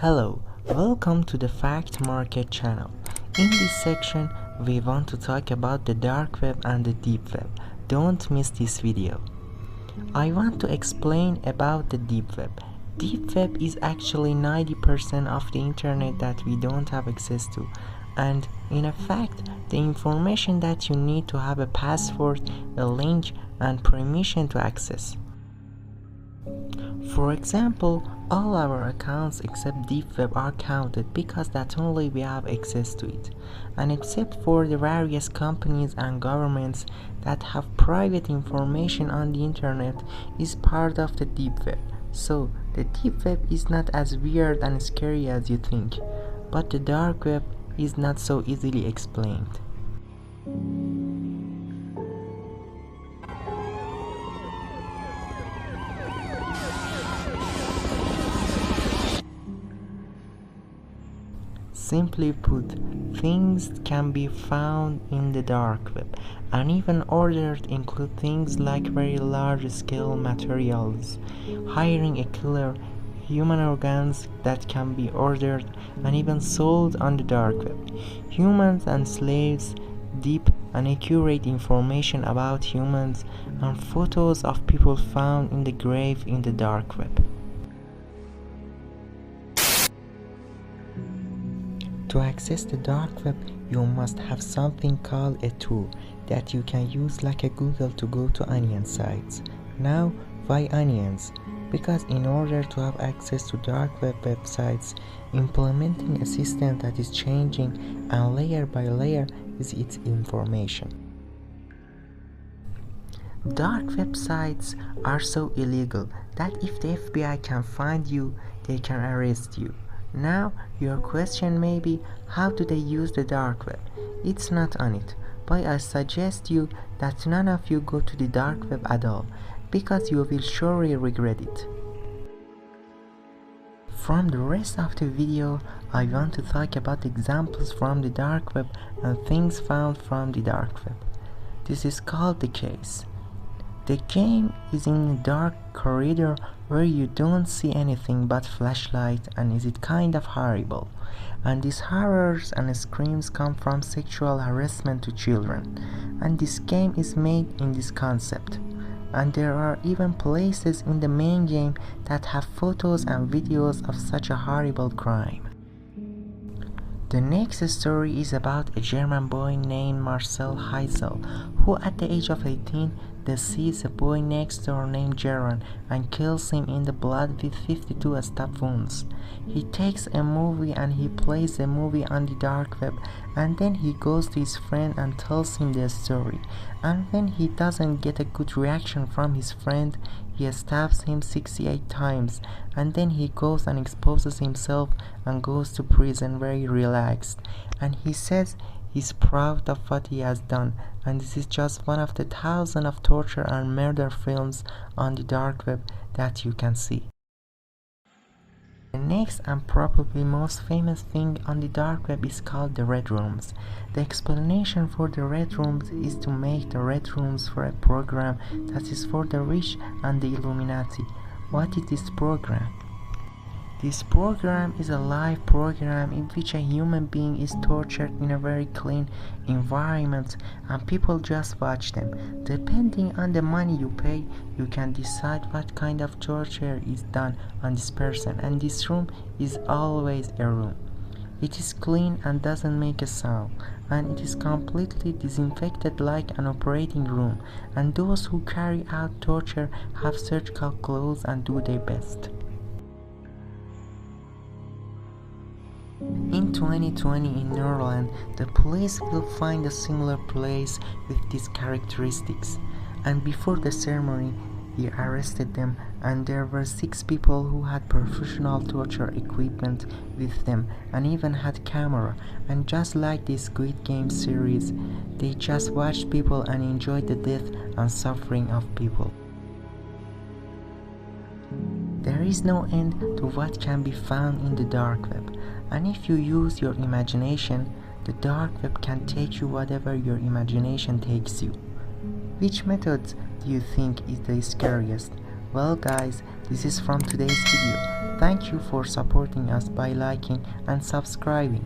Hello, welcome to the Fact Market channel. In this section, we want to talk about the dark web and the deep web. Don't miss this video. I want to explain about the deep web. Deep web is actually 90% of the internet that we don't have access to, and in fact, the information that you need to have a password, a link, and permission to access. For example, all our accounts except deep web are counted because that only we have access to it, and except for the various companies and governments that have private information on the internet is part of the deep web. So the deep web is not as weird and scary as you think, but the dark web is not so easily explained. Simply put, things can be found in the dark web, and even ordered include things like very large-scale materials, hiring a killer, human organs that can be ordered and even sold on the dark web, humans and slaves, deep and accurate information about humans, and photos of people found in the grave in the dark web. To access the dark web, you must have something called a tool that you can use like a Google to go to onion sites. Now, why onions? Because in order to have access to dark web websites, implementing a system that is changing and layer by layer is its information. Dark websites are so illegal that if the FBI can find you, they can arrest you. Now, your question may be, how do they use the dark web? It's not on it, but I suggest you that none of you go to the dark web at all, because you will surely regret it. From the rest of the video, I want to talk about examples from the dark web and things found from the dark web. This is called the case. The game is in a dark corridor where you don't see anything but flashlight, and is it kind of horrible. And these horrors and screams come from sexual harassment to children. And this game is made in this concept. And there are even places in the main game that have photos and videos of such a horrible crime. The next story is about a German boy named Marcel Heisel, who at the age of 18 sees a boy next door named Jaron and kills him in the blood with 52 stab wounds. He takes a movie and he plays the movie on the dark web, and then he goes to his friend and tells him the story, and when he doesn't get a good reaction from his friend, he stabs him 68 times, and then he goes and exposes himself and goes to prison very relaxed, and he says he's proud of what he has done, and this is just one of the thousands of torture and murder films on the dark web that you can see. The next and probably most famous thing on the dark web is called the red rooms. The explanation for the red rooms is to make the red rooms for a program that is for the rich and the Illuminati. What is this program? This program is a live program in which a human being is tortured in a very clean environment and people just watch them. Depending on the money you pay, you can decide what kind of torture is done on this person, and this room is always a room. It is clean and doesn't make a sound, and it is completely disinfected like an operating room, and those who carry out torture have surgical clothes and do their best. In 2020 in Netherlands, the police will find a similar place with these characteristics, and before the ceremony, he arrested them, and there were 6 people who had professional torture equipment with them and even had camera, and just like the Squid Game series, they just watched people and enjoyed the death and suffering of people. There is no end to what can be found in the dark web, and if you use your imagination, the dark web can take you whatever your imagination takes you. Which method do you think is the scariest? Well guys, this is from today's video. Thank you for supporting us by liking and subscribing.